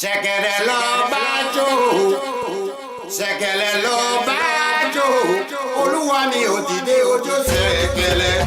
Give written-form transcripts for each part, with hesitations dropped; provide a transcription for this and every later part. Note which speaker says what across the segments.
Speaker 1: Ṣẹ̀kẹ̀rẹ̀ lọ bá jó, ṣẹ̀kẹ̀rẹ̀ lọ bá jó, olúwa mi ò dìde ojú ṣẹ̀kẹ̀rẹ̀.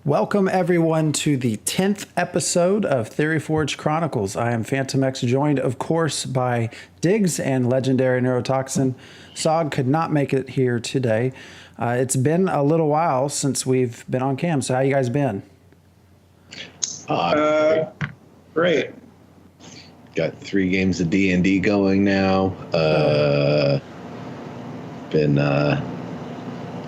Speaker 2: Welcome, everyone, to the 10th episode of Theoryforge Chronicles. I am Phantom X, joined, of course, by Diggs and legendary Neurotoxin. Sog could not make it here today. It's been a little while since we've been on cam, so how you guys been?
Speaker 3: Great.
Speaker 4: Got 3 games of D&D going now. Been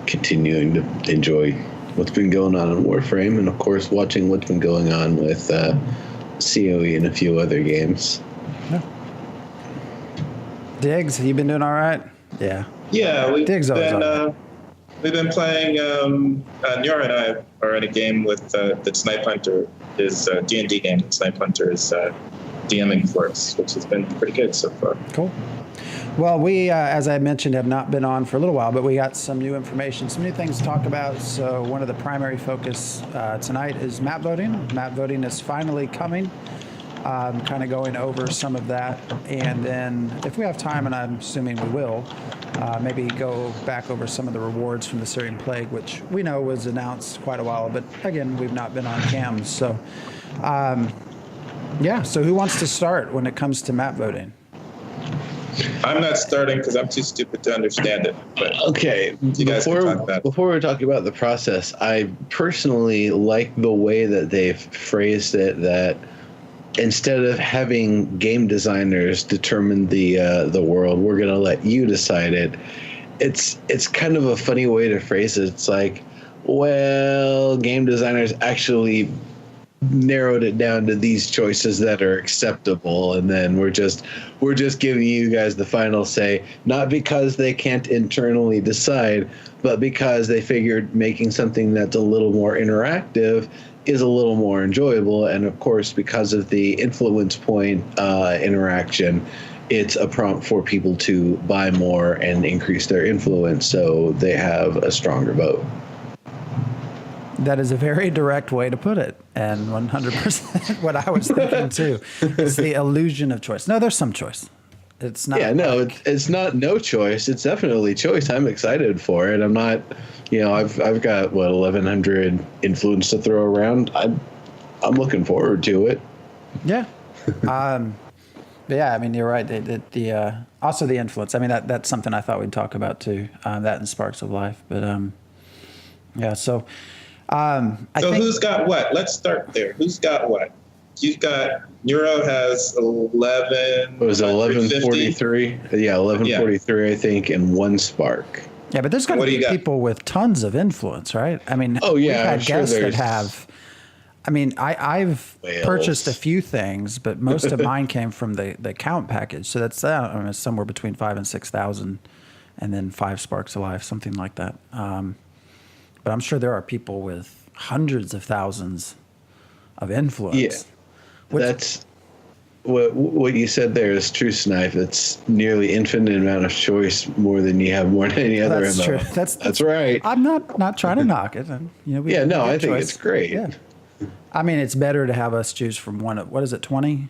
Speaker 4: continuing to enjoy what's been going on in Warframe, and of course watching what's been going on with COE and a few other games.
Speaker 2: Yeah. Diggs, you been doing all right? Yeah.
Speaker 3: Yeah, we've
Speaker 2: Diggs
Speaker 3: been playing. Nora and I are in a game with that Snipe Hunter is a D&D game. That Snipe Hunter is DMing for us, which has been pretty good so far.
Speaker 2: Cool. Well, we, as I mentioned, have not been on for a little while, but we got some new information, some new things to talk about. So one of the primary focus tonight is map voting. Map voting is finally coming. Kind of going over some of that. And then if we have time, and I'm assuming we will, maybe go back over some of the rewards from the Searing Plague, which we know was announced quite a while, but again, we've not been on cams. So, yeah, so who wants to start when it comes to map voting?
Speaker 3: I'm not starting because I'm too stupid to understand it. But
Speaker 4: okay,
Speaker 3: you guys can talk about it.
Speaker 4: Before we talk about the process, I personally like the way that they've phrased it, that instead of having game designers determine the world, we're going to let you decide it. It's kind of a funny way to phrase it. It's like, well, game designers actually narrowed it down to these choices that are acceptable, and then we're just giving you guys the final say, not because they can't internally decide, but because they figured making something that's a little more interactive is a little more enjoyable. And of course, because of the influence point interaction, it's a prompt for people to buy more and increase their influence, so they have a stronger vote.
Speaker 2: That is a very direct way to put it, and 100% what I was thinking too. It's the illusion of choice. No, there's some choice. It's not.
Speaker 4: Yeah, no, it's not no choice. It's definitely choice. I'm excited for it. I'm not, I've got 1,100 influence to throw around. I'm looking forward to it.
Speaker 2: Yeah. Yeah, I mean, you're right. The also the influence. I mean, that's something I thought we'd talk about too. That and Sparks of Life, but yeah. So. I think,
Speaker 3: who's got what? Let's start there. Who's got what? You've got Neuro has 11.
Speaker 4: It was 1143. Yeah, 1143, yeah. I think, and 1 spark.
Speaker 2: Yeah, but there's going to be people with tons of influence, right? I mean, we've had guests that have. I mean, I've purchased a few things, but most of mine came from the count package. So that's somewhere between 5,000 and 6,000, and then 5 sparks of life, something like that. But I'm sure there are people with hundreds of thousands of influence.
Speaker 4: Yeah, that's what you said there is true, Snipe. It's nearly infinite amount of choice, more than you have more than any other
Speaker 2: that's
Speaker 4: MMO.
Speaker 2: True. That's
Speaker 4: right.
Speaker 2: I'm not trying to knock it. I
Speaker 4: think it's great.
Speaker 2: Yeah. I mean, it's better to have us choose from one of, 20,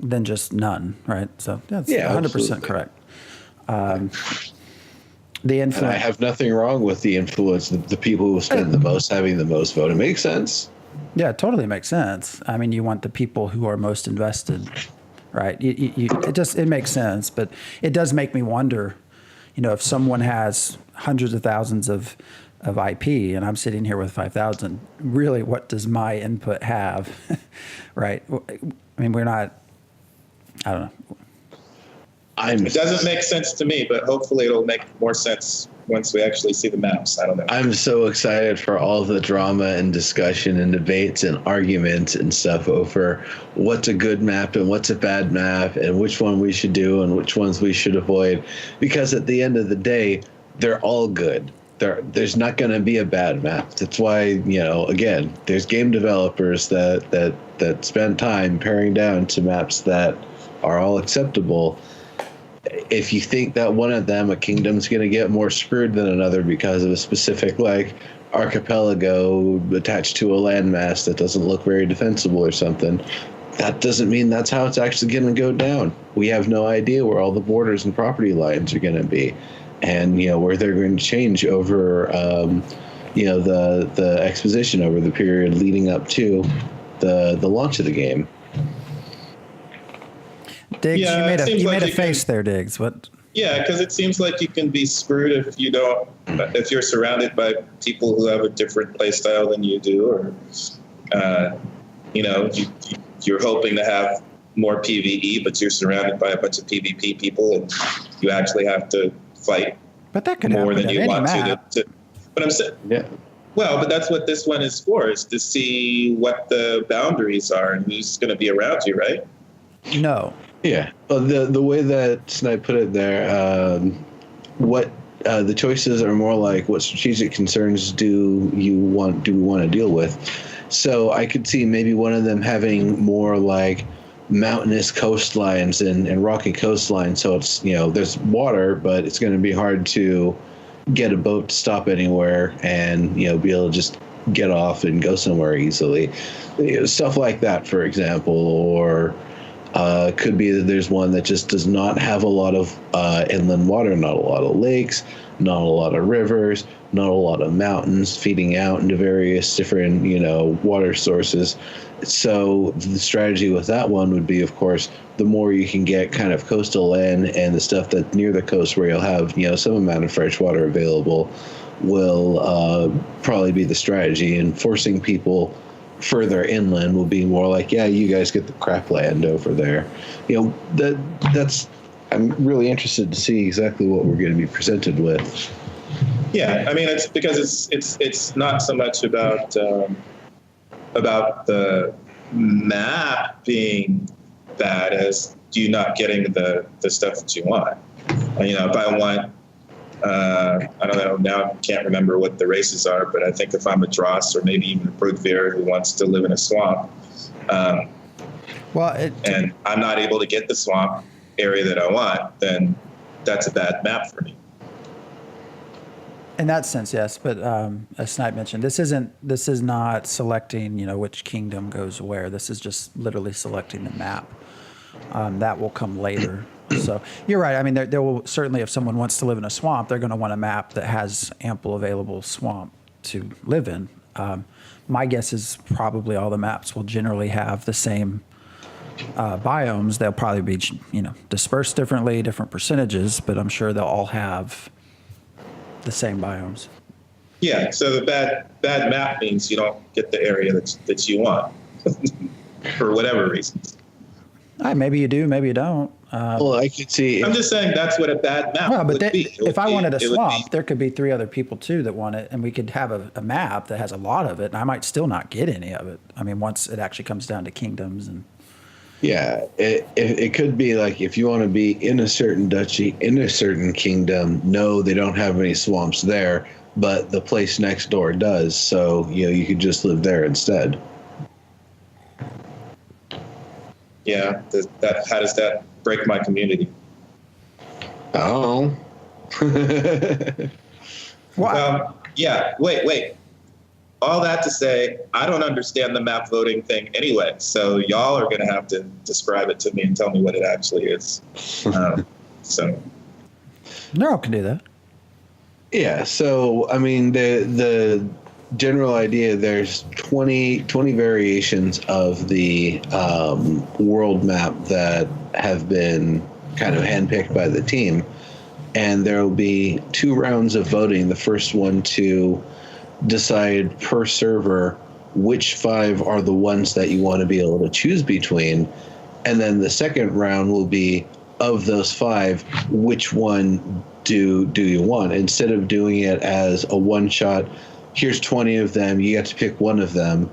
Speaker 2: than just none, right? So that's 100% correct. The influence.
Speaker 4: And I have nothing wrong with the influence. The people who spend the most having the most vote. It makes sense. Yeah,
Speaker 2: it totally makes sense. I mean, you want the people who are most invested, right? It makes sense, but it does make me wonder, if someone has hundreds of thousands of IP and I'm sitting here with 5,000, really, what does my input have, right? I mean, we're not. I don't know.
Speaker 3: It doesn't make sense to me, but hopefully it'll make more sense once we actually see the maps. I don't know.
Speaker 4: I'm so excited for all the drama and discussion and debates and arguments and stuff over what's a good map and what's a bad map and which one we should do and which ones we should avoid. Because at the end of the day, they're all good. There's not going to be a bad map. That's why, again, there's game developers that spend time paring down to maps that are all acceptable. If you think that one of them, a kingdom's going to get more screwed than another because of a specific, like, archipelago attached to a landmass that doesn't look very defensible or something, that doesn't mean that's how it's actually going to go down. We have no idea where all the borders and property lines are going to be, and where they're going to change over the exposition over the period leading up to the launch of the game.
Speaker 2: Diggs,
Speaker 3: Yeah,
Speaker 2: you made a face there, Diggs. What?
Speaker 3: Yeah, because it seems like you can be screwed if you're surrounded by people who have a different play style than you do, or you're hoping to have more PvE, but you're surrounded by a bunch of PvP people, and you actually have to fight
Speaker 2: But that could
Speaker 3: more
Speaker 2: happen
Speaker 3: than
Speaker 2: at
Speaker 3: you
Speaker 2: any
Speaker 3: want
Speaker 2: map.
Speaker 3: to. But I'm saying,
Speaker 4: Yeah.
Speaker 3: well, but that's what this one is for: is to see what the boundaries are and who's going to be around you, right?
Speaker 2: No.
Speaker 4: Yeah. Well, the way that Snipe put it there, what the choices are more like what strategic concerns do we want to deal with? So I could see maybe one of them having more like mountainous coastlines and rocky coastlines. So it's, there's water, but it's going to be hard to get a boat to stop anywhere and, be able to just get off and go somewhere easily. Stuff like that, for example, or could be that there's one that just does not have a lot of inland water, not a lot of lakes, not a lot of rivers, not a lot of mountains feeding out into various different, water sources. So the strategy with that one would be, of course, the more you can get kind of coastal land and the stuff that's near the coast where you'll have, some amount of fresh water available will probably be the strategy. And forcing people further inland will be more like, yeah, you guys get the crap land over there. That's I'm really interested to see exactly what we're going to be presented with.
Speaker 3: Yeah, I mean, it's because it's not so much about the map being bad as you not getting the stuff that you want. If I want, I don't know, now I can't remember what the races are, but I think if I'm a Dross or maybe even a Brookveer who wants to live in a swamp, and I'm not able to get the swamp area that I want, then that's a bad map for me.
Speaker 2: In that sense, yes. But as Snipe mentioned, this is not selecting, which kingdom goes where. This is just literally selecting the map. That will come later. So you're right. I mean, there will certainly, if someone wants to live in a swamp, they're going to want a map that has ample available swamp to live in. My guess is probably all the maps will generally have the same biomes. They'll probably be, dispersed differently, different percentages, but I'm sure they'll all have the same biomes.
Speaker 3: Yeah, so the bad map means you don't get the area that you want for whatever reasons.
Speaker 2: Maybe you do, maybe you don't.
Speaker 4: Well, I could see.
Speaker 3: I'm just saying that's what a bad map would be.
Speaker 2: If I wanted a swamp, there could be 3 other people too that want it, and we could have a map that has a lot of it, and I might still not get any of it. I mean, once it actually comes down to kingdoms and.
Speaker 4: Yeah, it could be like if you want to be in a certain duchy, in a certain kingdom, no, they don't have any swamps there, but the place next door does, so you could just live there instead.
Speaker 3: Yeah, how does that break my community?
Speaker 4: Oh.
Speaker 3: Well, yeah, wait. All that to say, I don't understand the map voting thing anyway, so y'all are going to have to describe it to me and tell me what it actually is. So,
Speaker 2: Neural can do that.
Speaker 4: Yeah, so, I mean, the general idea, there's 20 variations of the world map that have been kind of handpicked by the team, and there will be 2 rounds of voting. The first one to decide per server which 5 are the ones that you want to be able to choose between, and then the second round will be of those 5, which one do you want, instead of doing it as a one shot, here's 20 of them, you get to pick one of them.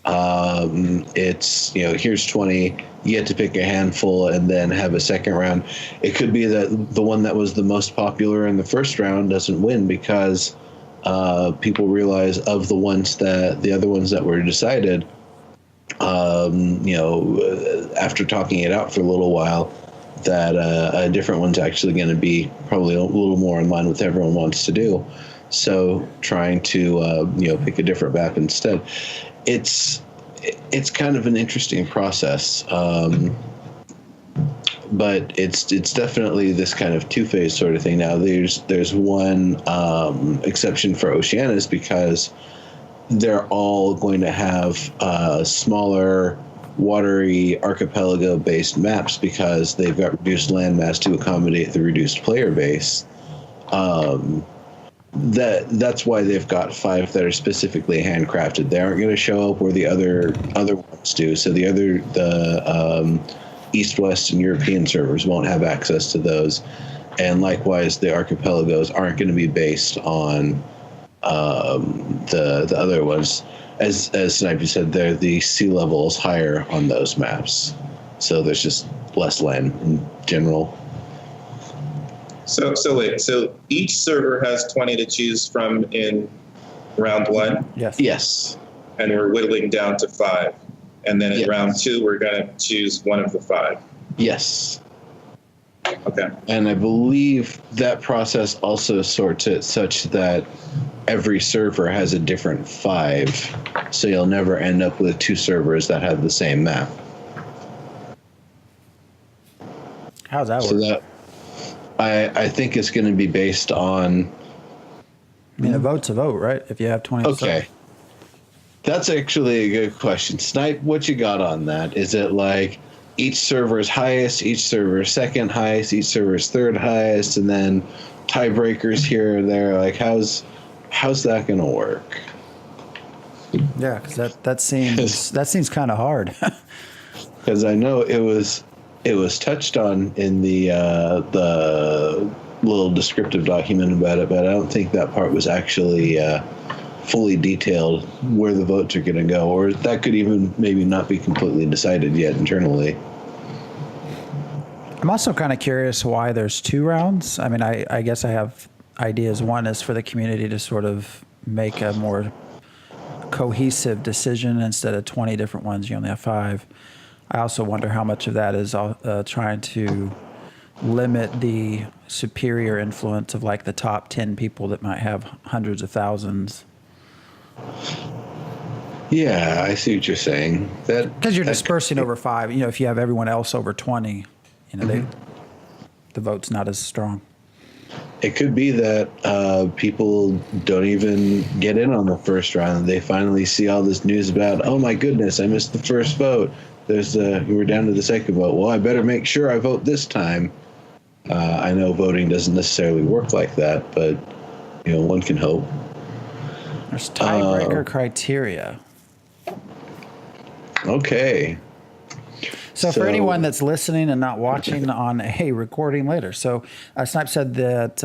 Speaker 4: It's, here's 20, you get to pick a handful and then have a second round. It could be that the one that was the most popular in the first round doesn't win because people realize of the other ones that were decided, after talking it out for a little while, that a different one's actually going to be probably a little more in line with what everyone wants to do. So trying to pick a different map instead, it's kind of an interesting process, but it's definitely this kind of two-phase sort of thing. Now there's one exception for Oceanus because they're all going to have smaller, watery archipelago-based maps because they've got reduced landmass to accommodate the reduced player base. That's why they've got 5 that are specifically handcrafted. They aren't going to show up where the other ones do. So the East, West, and European servers won't have access to those, and likewise the archipelagos aren't going to be based on the other ones. As Snipe said, the sea level is higher on those maps, so there's just less land in general.
Speaker 3: So wait. So each server has 20 to choose from in round 1.
Speaker 4: Yes.
Speaker 3: And we're whittling down to 5, and then in round 2 we're going to choose one of the 5.
Speaker 4: Yes.
Speaker 3: Okay.
Speaker 4: And I believe that process also sorts it such that every server has a different 5, so you'll never end up with 2 servers that have the same map.
Speaker 2: How's that work?
Speaker 4: So that I think it's going to be based on.
Speaker 2: I mean, a vote's a vote, right? If you have 20.
Speaker 4: Okay. That's actually a good question. Snipe, what you got on that? Is it like each server's highest, each server's second highest, each server's third highest, and then tiebreakers here and there? Like, how's that going to work?
Speaker 2: Yeah, because that seems kind of hard.
Speaker 4: Because I know it was touched on in the little descriptive document about it, but I don't think that part was actually fully detailed where the votes are going to go, or that could even maybe not be completely decided yet internally.
Speaker 2: I'm also kind of curious why there's 2 rounds. I mean, I guess I have ideas. One is for the community to sort of make a more cohesive decision. Instead of 20 different ones, you only have 5. I also wonder how much of that is trying to limit the superior influence of like the top 10 people that might have hundreds of thousands.
Speaker 4: Yeah, I see what you're saying.
Speaker 2: Because you're dispersing over 5. If you have everyone else over 20, the vote's not as strong.
Speaker 4: It could be that people don't even get in on the first round. They finally see all this news about, oh my goodness, I missed the first vote. We're down to the second vote. Well, I better make sure I vote this time. I know voting doesn't necessarily work like that, but one can hope.
Speaker 2: There's tiebreaker criteria.
Speaker 4: Okay.
Speaker 2: So for anyone that's listening and not watching on a recording later, so Snipe said that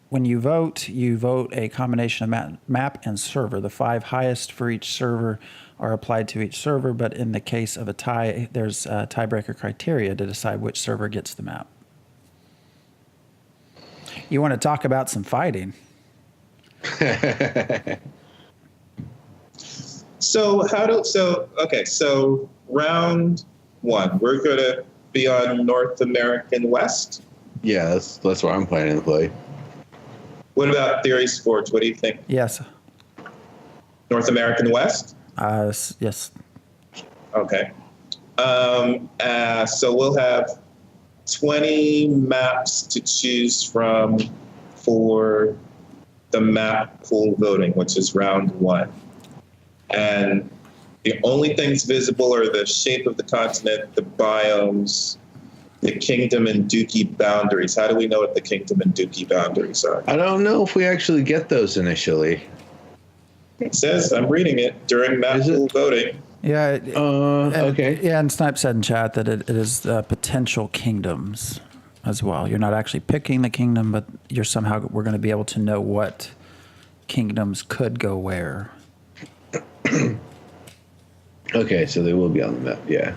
Speaker 2: when you vote a combination of map and server. The 5 highest for each server are applied to each server, but in the case of a tie, there's tiebreaker criteria to decide which server gets the map. You want to talk about some fighting?
Speaker 3: So round 1, we're going to be on North American West.
Speaker 4: Yeah, that's where I'm planning to play.
Speaker 3: What about Theoryforge? What do you think?
Speaker 2: Yes.
Speaker 3: North American West?
Speaker 2: Yes.
Speaker 3: Okay. So we'll have 20 maps to choose from for the map pool voting, which is round 1. And the only things visible are the shape of the continent, the biomes, the kingdom and duchy boundaries. How do we know what the kingdom and duchy boundaries are?
Speaker 4: I don't know if we actually get those initially.
Speaker 3: It says, I'm reading it, during map pool voting.
Speaker 2: Yeah.
Speaker 4: Okay.
Speaker 2: Yeah, and Snipe said in chat that it is potential kingdoms as well. You're not actually picking the kingdom, but we're going to be able to know what kingdoms could go where.
Speaker 4: Okay, so they will be on the map. Yeah.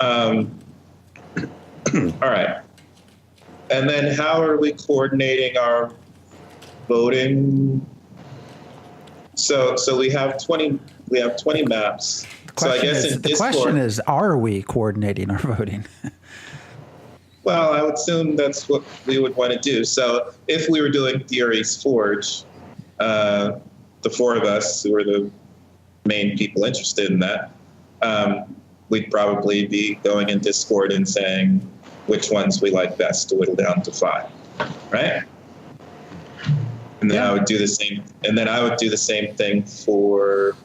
Speaker 3: All right. And then how are we coordinating our voting? So we have 20 maps. So I guess in
Speaker 2: The
Speaker 3: Discord,
Speaker 2: question is, are we coordinating our voting?
Speaker 3: well, I would assume that's what we would want to do. So if we were doing Theory's Forge, the four of us who are the main people interested in that, we'd probably be going in Discord and saying which ones we like best to whittle down to 5, right? And then I would do the same. And then I would do the same thing for,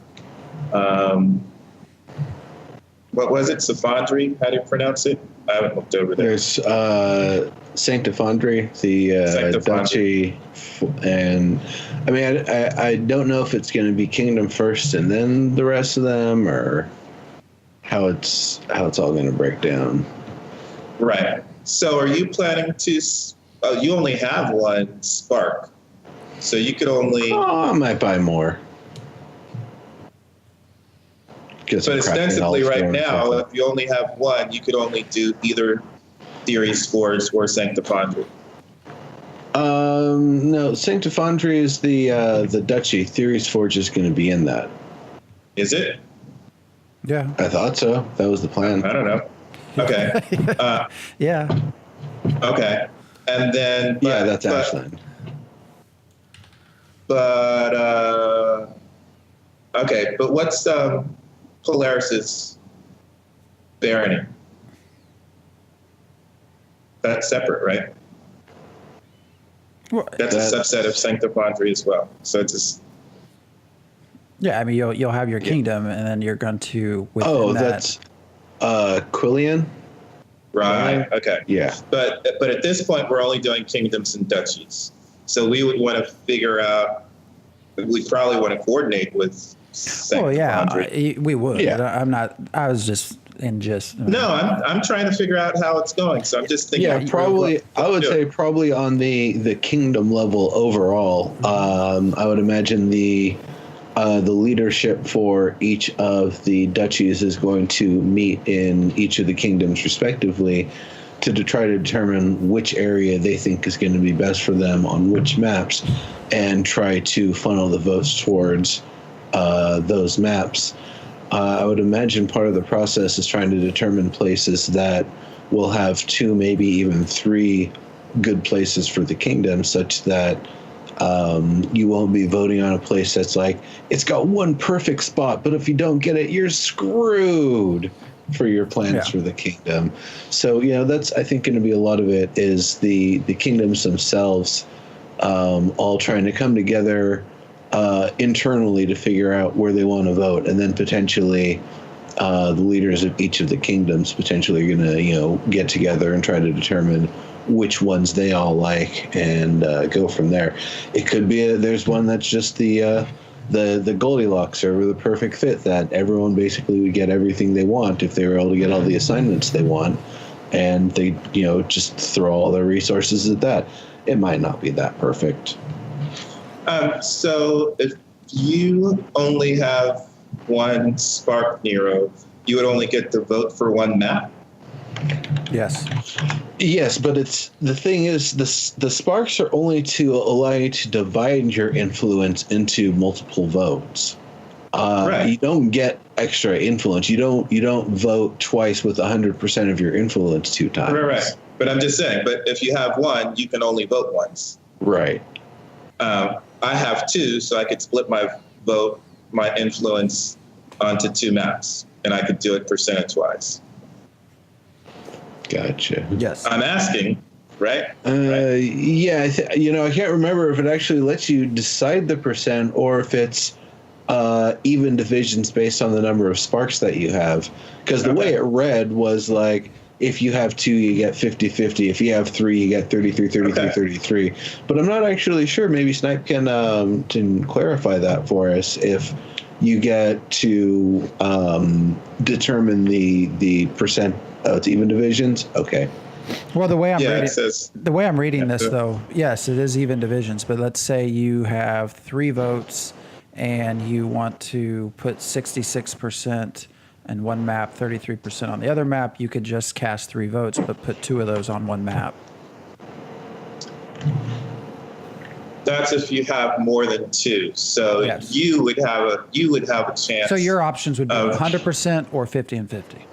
Speaker 3: what was it? Saphondri? How do you pronounce it? I haven't looked over there.
Speaker 4: There's Sanctifondri, the duchy, and I mean, I don't know if it's going to be kingdom first and then the rest of them, or how it's all going to break down.
Speaker 3: Right. So are you planning to? You only have one spark, so you could only.
Speaker 4: Oh, I might buy more.
Speaker 3: But ostensibly, right now, if you only have one, you could only do either Theory's Forge or Sanctifondri.
Speaker 4: No, Sanctifondri is the duchy. Theory's Forge is going to be in that.
Speaker 3: Is it?
Speaker 2: Yeah.
Speaker 4: I thought so. That was the plan.
Speaker 3: I don't know. Okay.
Speaker 2: Yeah.
Speaker 3: Okay. And then.
Speaker 4: Yeah, that's Ashland.
Speaker 3: But okay. But what's Polaris's barony? That's separate, right?
Speaker 2: Well,
Speaker 3: That's a subset of Sanctifondri as well. So it's just.
Speaker 2: yeah, I mean, you'll have your kingdom, and then you're going to within
Speaker 4: that's Quillian.
Speaker 3: Right. Okay.
Speaker 4: Yeah.
Speaker 3: But at this point, we're only doing kingdoms and duchies. So we would want to figure out. We probably want to coordinate with.
Speaker 2: Oh yeah, we would.
Speaker 4: Yeah.
Speaker 2: I'm not. I was just in just.
Speaker 3: No, I'm trying to figure out how it's going. So I'm just thinking.
Speaker 4: Yeah, probably. I would say probably on the kingdom level overall. I would imagine the leadership for each of the duchies is going to meet in each of the kingdoms respectively to try to determine which area they think is going to be best for them on which maps, and try to funnel the votes towards those maps. I would imagine part of the process is trying to determine places that will have 2, maybe even 3 good places for the kingdom, such that you won't be voting on a place that's like, it's got one perfect spot, but if you don't get it, you're screwed for your plans for the kingdom. So, that's, I think, going to be a lot of it is the kingdoms themselves all trying to come together internally to figure out where they want to vote, and then potentially the leaders of each of the kingdoms potentially are going to get together and try to determine which ones they all like and go from there. It could be there's one that's just the Goldilocks or the perfect fit, that everyone basically would get everything they want if they were able to get all the assignments they want, and they just throw all their resources at that. It might not be that perfect.
Speaker 3: So if you only have one Spark Nero, you would only get to vote for one map?
Speaker 2: Yes.
Speaker 4: Yes, but the thing is, the sparks are only to allow you to divide your influence into multiple votes.
Speaker 3: Right.
Speaker 4: You don't get extra influence. You don't vote twice with 100% of your influence 2 times.
Speaker 3: Right. But I'm just saying, but if you have one, you can only vote once.
Speaker 4: Right.
Speaker 3: I have 2, so I could split my influence onto 2 maps, and I could do it percentage-wise.
Speaker 4: Gotcha.
Speaker 2: Yes.
Speaker 3: I'm asking, right?
Speaker 4: Yeah, I can't remember if it actually lets you decide the percent or if it's even divisions based on the number of sparks that you have. Because the way it read was like, if you have 2, you get 50-50. If you have 3, you get 33. But I'm not actually sure. Maybe Snipe can clarify that for us. If you get to determine the percent, it's even divisions. Okay.
Speaker 2: Well, the way I'm reading
Speaker 3: Yeah,
Speaker 2: this, though, yes, it is even divisions. But let's say you have 3 votes, and you want to put 66% in one map, 33% on the other map, you could just cast 3 votes, but put 2 of those on one map.
Speaker 3: That's if you have more than 2. So
Speaker 2: Yes.
Speaker 3: you would have a chance.
Speaker 2: So your options would be 100% or 50 and 50.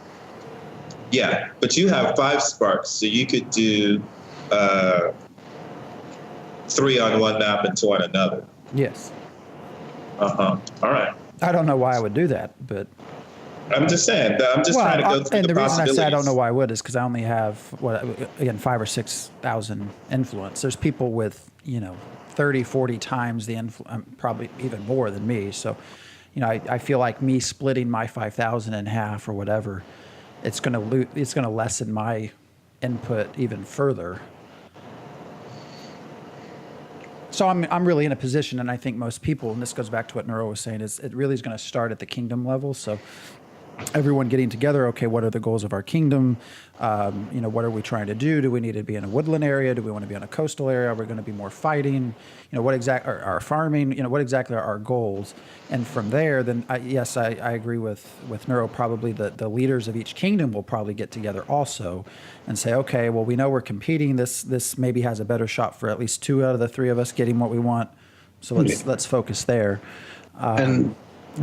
Speaker 3: Yeah, but you have 5 sparks, so you could do 3 on one map and 2 on another.
Speaker 2: Yes.
Speaker 3: All right.
Speaker 2: I don't know why I would do that, but
Speaker 3: I'm just saying. I'm just trying to go through
Speaker 2: and
Speaker 3: the
Speaker 2: the reason I
Speaker 3: possibilities.
Speaker 2: say I don't know why I would is because I only have 5,000 or 6,000 influence. There's people with 30, 40 times the influence, probably even more than me. So, I feel like me splitting my 5,000 in half or whatever, it's gonna lessen my input even further. So I'm really in a position, and I think most people, and this goes back to what Neuro was saying, is it really is going to start at the kingdom level. So everyone getting together, okay, what are the goals of our kingdom? What are we trying to do? Do we need to be in a woodland area? Do we want to be in a coastal area? Are we going to be more fighting? What exactly are farming? What exactly are our goals? And from there, then I agree with Neuro. Probably the leaders of each kingdom will probably get together also and say, okay, well, we know we're competing. This maybe has a better shot for at least 2 out of the 3 of us getting what we want. So let's focus there.
Speaker 4: And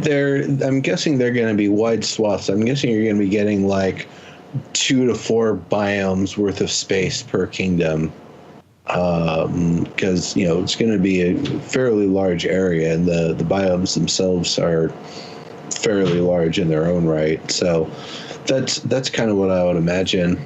Speaker 4: I'm guessing they're going to be wide swaths. I'm guessing you're going to be getting like 2 to 4 biomes worth of space per kingdom, because it's going to be a fairly large area, and the biomes themselves are fairly large in their own right. So that's kind of what I would imagine.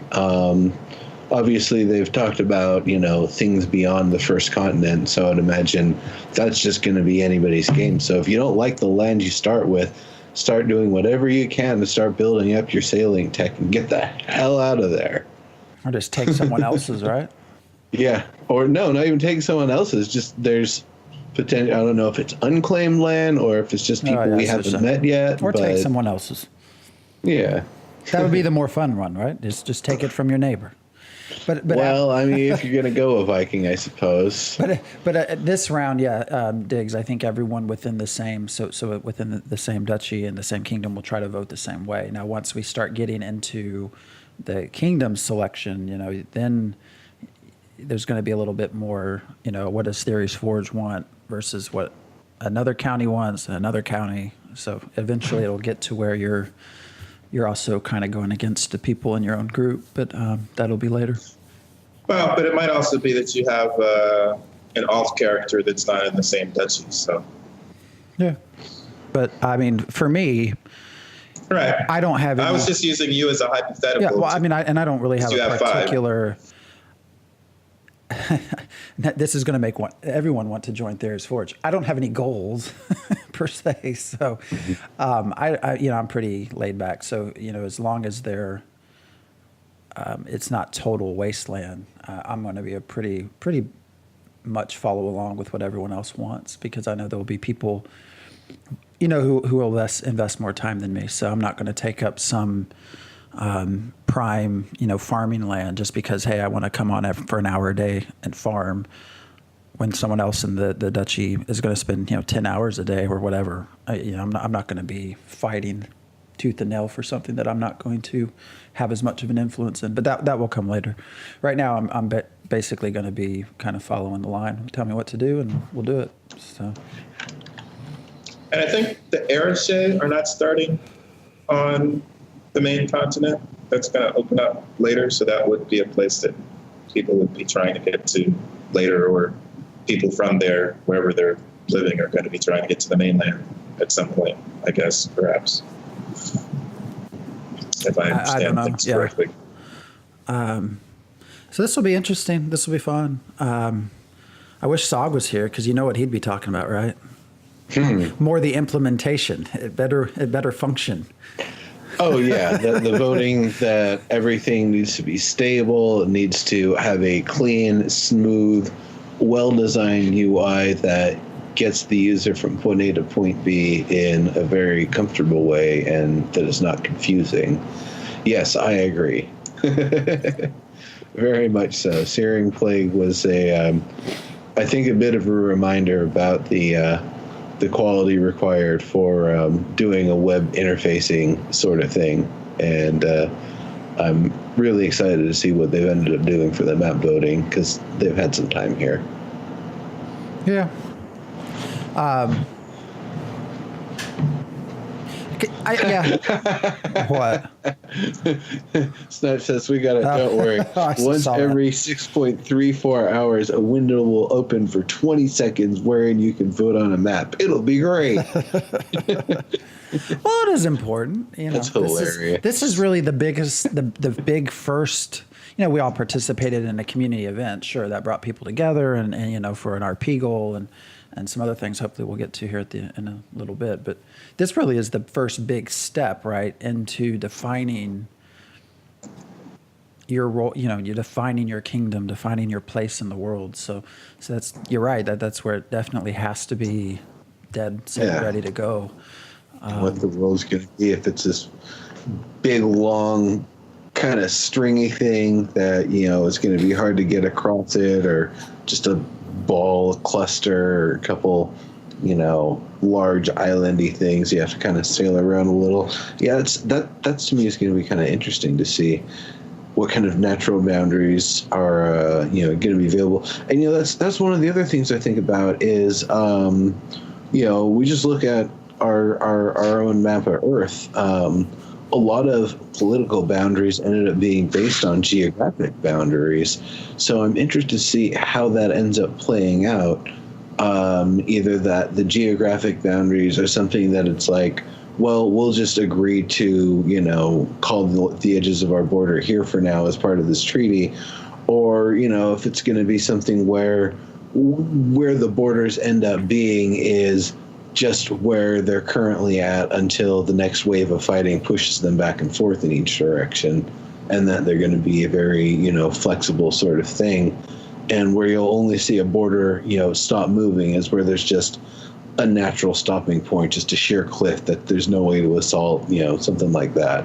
Speaker 4: Obviously, they've talked about, things beyond the first continent, so I'd imagine that's just going to be anybody's game. So if you don't like the land you start with, start doing whatever you can to start building up your sailing tech and get the hell out of there.
Speaker 2: Or just take someone else's, right?
Speaker 4: Yeah. Or no, not even take someone else's. Just there's potential. I don't know if it's unclaimed land or if it's just people we haven't met yet.
Speaker 2: Or take someone else's.
Speaker 4: Yeah.
Speaker 2: That would be the more fun one, right? Just take it from your neighbor. But
Speaker 4: if you're going to go a Viking, I suppose.
Speaker 2: But this round, Diggs, I think everyone within the same within the same duchy and the same kingdom will try to vote the same way. Now, once we start getting into the kingdom selection, then there's going to be a little bit more. What does Theoryforge want versus what another county wants and another county. So eventually, it'll get to where you're also kind of going against the people in your own group, but that'll be later.
Speaker 3: Well, but it might also be that you have an alt character that's not in the same duchy. So.
Speaker 2: Yeah. But I mean, for me,
Speaker 3: right.
Speaker 2: I don't have.
Speaker 3: I was just using you as a hypothetical.
Speaker 2: Yeah. Well, I mean, I don't really have a particular. This is going to make everyone want to join Theoryforge. I don't have any goals per se, so I'm pretty laid back. So as long as it's not total wasteland, I'm going to be a pretty much follow along with what everyone else wants, because I know there will be people, who will invest more time than me. So I'm not going to take up some prime, farming land just because, hey, I want to come on for an hour a day and farm, when someone else in the duchy is going to spend 10 hours a day or whatever. I'm not going to be fighting tooth and nail for something that I'm not going to have as much of an influence in. But that will come later. Right now, I'm basically going to be kind of following the line. Tell me what to do, and we'll do it. So.
Speaker 3: And I think the Erishe are not starting on the main continent. That's going to open up later, so that would be a place that people would be trying to get to later, or people from there, wherever they're living, are going to be trying to get to the mainland at some point, I guess, perhaps. If I understand things correctly.
Speaker 2: So this will be interesting. This will be fun. I wish Sog was here, because you know what he'd be talking about, right? More the implementation. It better function.
Speaker 4: Oh, yeah. The voting, that everything needs to be stable. It needs to have a clean, smooth, well-designed UI that gets the user from point A to point B in a very comfortable way, and that is not confusing. Yes, I agree. Very much so. Searing Plague was I think a bit of a reminder about the the quality required for doing a web interfacing sort of thing. And I'm really excited to see what they've ended up doing for the map voting, because they've had some time here.
Speaker 2: Yeah. Yeah. What?
Speaker 4: Snipes says we got it. Don't worry. Once every 6.34 hours, a window will open for 20 seconds wherein you can vote on a map. It'll be great.
Speaker 2: Well, it is important. You know,
Speaker 4: that's hilarious.
Speaker 2: This is really the biggest, the big first. You know, we all participated in a community event. Sure, that brought people together, and you know, for an RP goal and some other things. Hopefully, we'll get to here in a little bit. But this really is the first big step, right, into defining your role. You know, you're defining your kingdom, defining your place in the world. So that's, you're right. That's where it definitely has to be dead set, ready to go.
Speaker 4: What the world's going to be, if it's this big, long, kind of stringy thing that, you know, it's going to be hard to get across it, or just a ball cluster, or a couple, you know, large islandy things you have to kind of sail around a little. Yeah, that's to me is going to be kind of interesting to see what kind of natural boundaries are you know, going to be available. And you know, that's one of the other things I think about is you know, we just look at our own map of Earth. A lot of political boundaries ended up being based on geographic boundaries. So I'm interested to see how that ends up playing out. Either that the geographic boundaries are something that it's like, well, we'll just agree to, you know, call the edges of our border here for now as part of this treaty. Or, you know, if it's going to be something where the borders end up being is just where they're currently at until the next wave of fighting pushes them back and forth in each direction, and that they're going to be a very, you know, flexible sort of thing. And where you'll only see a border, you know, stop moving is where there's just a natural stopping point, just a sheer cliff that there's no way to assault, you know, something like that.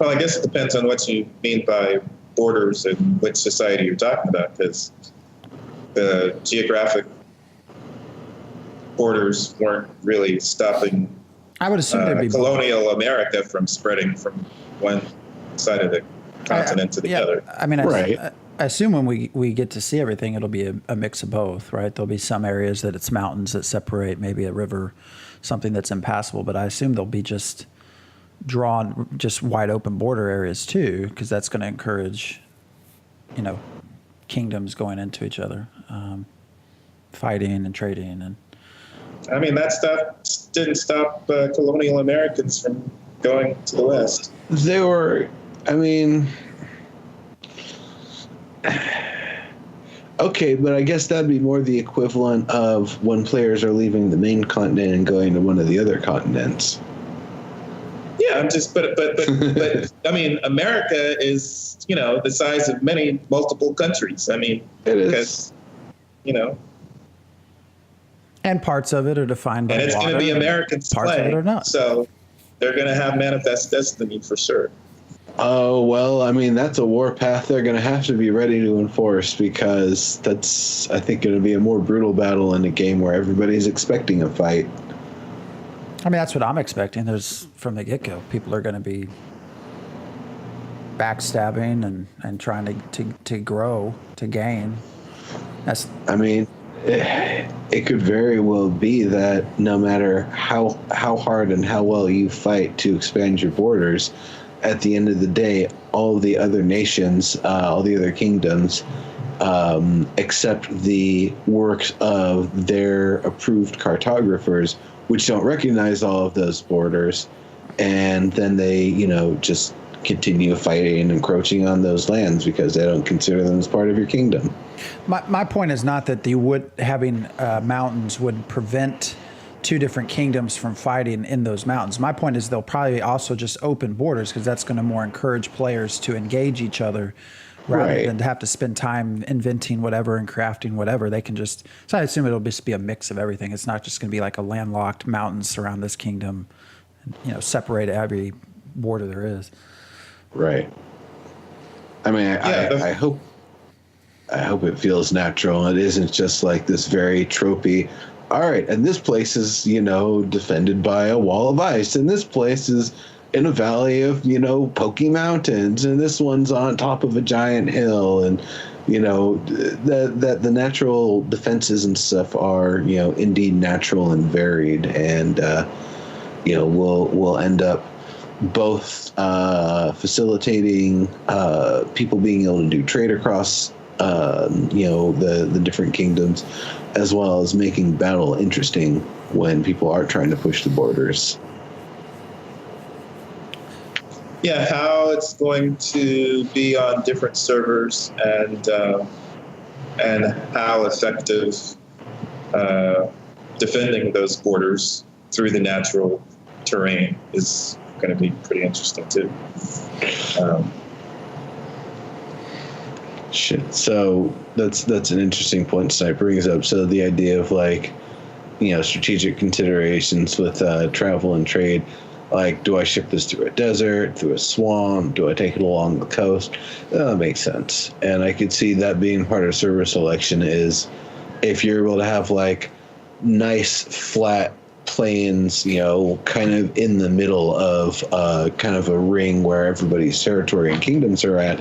Speaker 3: Well, I guess it depends on what you mean by borders and which society you're talking about, because the geographic borders weren't really stopping,
Speaker 2: I would assume there'd be
Speaker 3: colonial America from spreading from one side of the continent to the other.
Speaker 2: I mean,
Speaker 4: right.
Speaker 2: I assume when we get to see everything, it'll be a mix of both, right? There'll be some areas that it's mountains that separate, maybe a river, something that's impassable, but I assume there'll be just wide open border areas too, because that's going to encourage, you know, kingdoms going into each other, fighting and trading. And
Speaker 3: I mean, that stuff didn't stop colonial Americans from going to the West.
Speaker 4: They were, I mean, okay, but I guess that'd be more the equivalent of when players are leaving the main continent and going to one of the other continents.
Speaker 3: Yeah, I'm just, but I mean, America is, you know, the size of multiple countries. I mean,
Speaker 4: it is,
Speaker 3: because, you know.
Speaker 2: And parts of it are defined by
Speaker 3: water. And it's going to be Americans
Speaker 2: parts
Speaker 3: playing,
Speaker 2: of it are not.
Speaker 3: So they're going to have manifest destiny for sure.
Speaker 4: Oh, well, I mean, that's a warpath they're going to have to be ready to enforce, because that's, I think, going to be a more brutal battle in a game where everybody's expecting a fight.
Speaker 2: I mean, that's what I'm expecting. There's, from the get-go, people are going to be backstabbing and trying to grow, to gain. That's,
Speaker 4: I mean, it could very well be that no matter how hard and how well you fight to expand your borders, at the end of the day, all the other nations, all the other kingdoms, accept the works of their approved cartographers, which don't recognize all of those borders, and then they, you know, just continue fighting and encroaching on those lands because they don't consider them as part of your kingdom.
Speaker 2: My point is not that having mountains would prevent two different kingdoms from fighting in those mountains. My point is they'll probably also just open borders, because that's going to more encourage players to engage each other rather than to have to spend time inventing whatever and crafting whatever. They can just, so I assume it'll just be a mix of everything. It's not just going to be like a landlocked mountains surround this kingdom, you know, separate every border there is.
Speaker 4: Right. I mean, I hope it feels natural. It isn't just like this very tropey, all right, and this place is, defended by a wall of ice, and this place is in a valley of, pokey mountains, and this one's on top of a giant hill, and that the natural defenses and stuff are, indeed natural and varied, and we'll end up both facilitating people being able to do trade across the different kingdoms, as well as making battle interesting when people are trying to push the borders.
Speaker 3: Yeah, how it's going to be on different servers and how effective defending those borders through the natural terrain is going to be pretty interesting too.
Speaker 4: Shit. So that's an interesting point Snipe brings up. So the idea of strategic considerations with travel and trade, like, do I ship this through a desert, through a swamp? Do I take it along the coast? That makes sense. And I could see that being part of server selection is if you're able to have nice flat plains, kind of in the middle of kind of a ring where everybody's territory and kingdoms are at.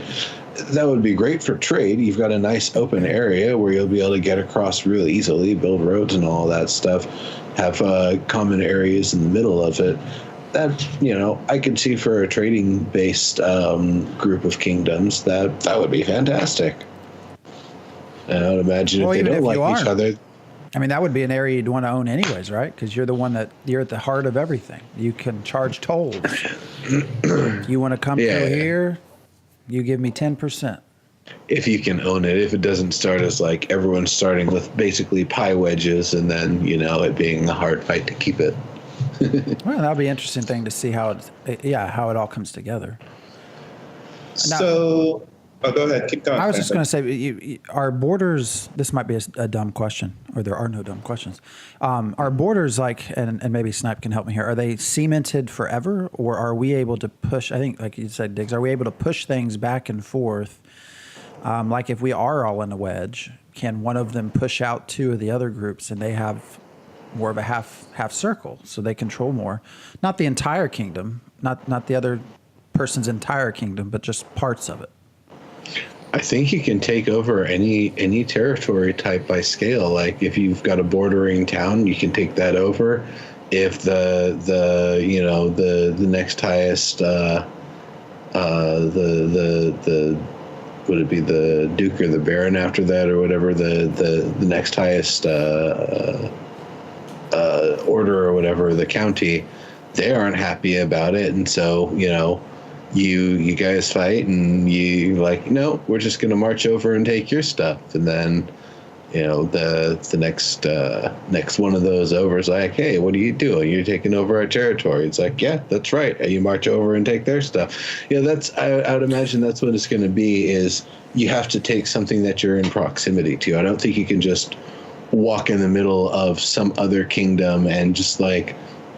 Speaker 4: That would be great for trade. You've got a nice open area where you'll be able to get across really easily, build roads and all that stuff, have common areas in the middle of it. That, I could see for a trading-based group of kingdoms, that would be fantastic. And I would imagine if they don't like each other.
Speaker 2: I mean, that would be an area you'd want to own anyways, right? Because you're you're at the heart of everything. You can charge tolls. You want to come through here, you give me 10%.
Speaker 4: If you can own it, if it doesn't start as everyone's starting with basically pie wedges and then, it being a hard fight to keep it.
Speaker 2: Well, that'll be an interesting thing to see how it all comes together.
Speaker 3: So, go ahead, keep going.
Speaker 2: I was just going to say, our borders, this might be a dumb question, or there are no dumb questions. Our borders, and maybe Snipe can help me here, are they cemented forever, or are we able to push, I think, like you said, Diggs, are we able to push things back and forth? Like if we are all in a wedge, can one of them push out two of the other groups and they have more of a half circle, so they control more? Not the entire kingdom, not the other person's entire kingdom, but just parts of it.
Speaker 4: I think you can take over any territory type by scale. Like if you've got a bordering town, you can take that over. If the next highest the would it be the Duke or the Baron after that or whatever, the next highest order or whatever, the county, they aren't happy about it, and so you guys fight and you no, we're just going to march over and take your stuff, and then the next one of those over is like, hey, what are you doing? You're taking over our territory. It's like, yeah, that's right. And you march over and take their stuff. That's I would imagine that's what it's going to be, is you have to take something that you're in proximity to. I don't think you can just walk in the middle of some other kingdom and just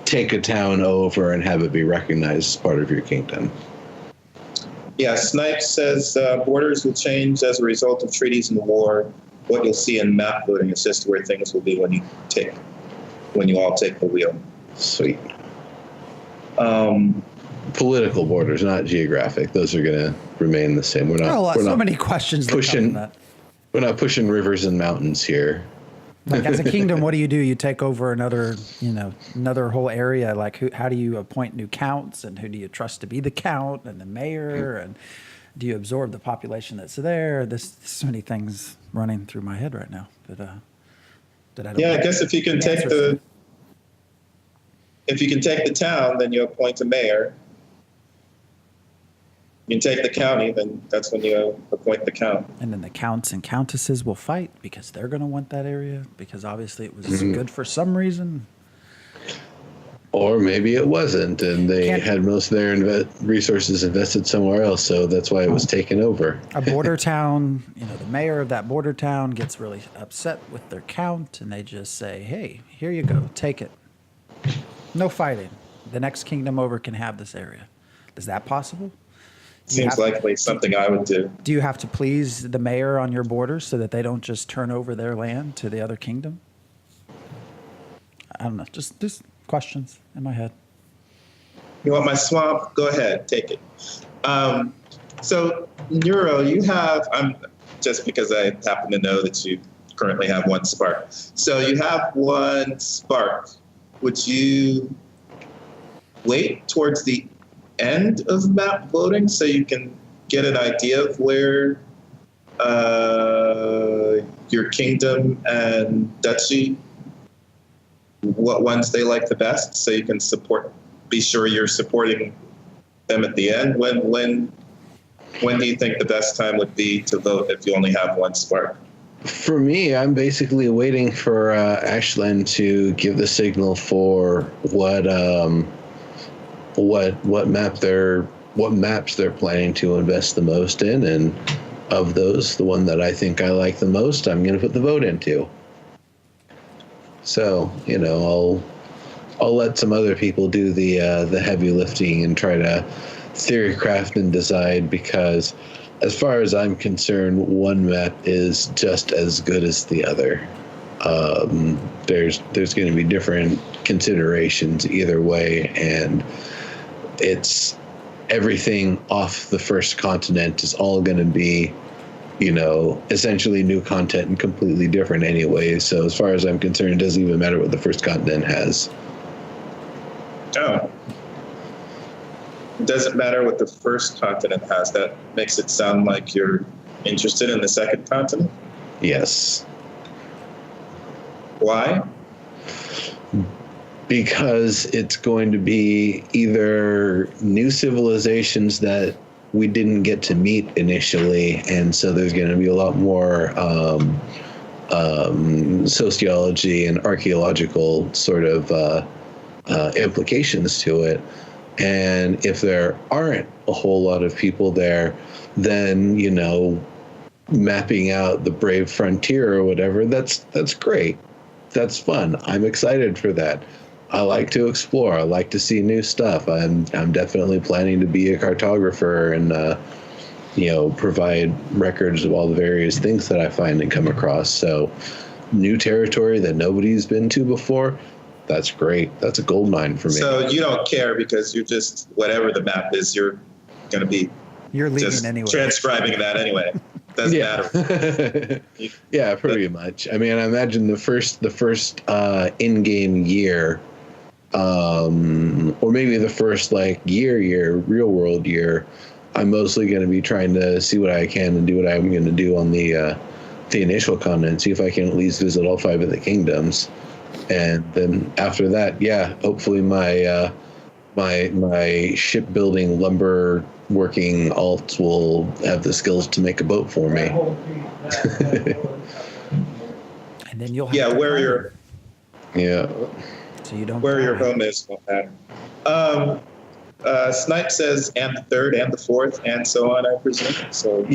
Speaker 4: take a town over and have it be recognized as part of your kingdom.
Speaker 3: Yeah, Snipe says borders will change as a result of treaties and war. What you'll see in map voting is just where things will be when you all take the wheel.
Speaker 4: Sweet. Political borders, not geographic. Those are going to remain the same. We're not.
Speaker 2: So many questions
Speaker 4: pushing.
Speaker 2: That.
Speaker 4: We're not pushing rivers and mountains here.
Speaker 2: As a kingdom, what do? You take over another whole area. How do you appoint new counts, and who do you trust to be the count and the mayor, and do you absorb the population that's there? There's so many things running through my head right now that I don't.
Speaker 3: Yeah, I guess if you can take the town, then you appoint a mayor. You can take the county, then that's when you appoint the count.
Speaker 2: And then the counts and countesses will fight because they're going to want that area, because obviously it was good for some reason.
Speaker 4: Or maybe it wasn't, and they had most of their resources invested somewhere else, so that's why it was taken over.
Speaker 2: A border town, the mayor of that border town gets really upset with their count, and they just say, hey, here you go, take it. No fighting. The next kingdom over can have this area. Is that possible?
Speaker 3: Seems likely something I would do.
Speaker 2: Do you have to please the mayor on your borders so that they don't just turn over their land to the other kingdom? don't know. Just questions in my head.
Speaker 3: You want my swamp? Go ahead, take it. So, Neuro, you have, just because I happen to know that you currently have one spark. So you have one spark. Would you wait towards the end of map loading so you can get an idea of where your kingdom and duchy, what ones they like the best, so you can be sure you're supporting them at the end? When do you think the best time would be to vote if you only have one spark?
Speaker 4: For me, I'm basically waiting for Ashland to give the signal for what maps they're planning to invest the most in, and of those, the one that I think I like the most, I'm going to put the vote into. So, I'll let some other people do the heavy lifting and try to theory craft and decide, because as far as I'm concerned, one map is just as good as the other. There's going to be different considerations either way, and it's everything off the first continent is all going to be, essentially new content and completely different anyway. So as far as I'm concerned, it doesn't even matter what the first continent has.
Speaker 3: Oh. It doesn't matter what the first continent has. That makes it sound like you're interested in the second continent?
Speaker 4: Yes.
Speaker 3: Why?
Speaker 4: Because it's going to be either new civilizations that we didn't get to meet initially, and so there's going to be a lot more sociology and archaeological sort of implications to it. And if there aren't a whole lot of people there, then, mapping out the brave frontier or whatever, that's great. That's fun. I'm excited for that. I like to explore. I like to see new stuff. I'm definitely planning to be a cartographer and, provide records of all the various things that I find and come across. So new territory that nobody's been to before, that's great. That's a gold mine for me.
Speaker 3: So you don't care because you're just, whatever the map is, you're going to be
Speaker 2: You're leaving
Speaker 3: just
Speaker 2: anyway.
Speaker 3: transcribing that anyway. Doesn't matter.
Speaker 4: Yeah, pretty much. I mean, I imagine the first in-game year, or maybe the first year, real world year, I'm mostly going to be trying to see what I can and do what I'm going to do on the initial continent, see if I can at least visit all 5 of the kingdoms. And then after that, hopefully my shipbuilding, lumber working alts will have the skills to make a boat for me.
Speaker 2: And then you'll have
Speaker 3: where your
Speaker 2: so you don't
Speaker 3: where your
Speaker 2: die.
Speaker 3: home is won't matter. Snipe says, and the third, and the fourth, and so on, I presume. So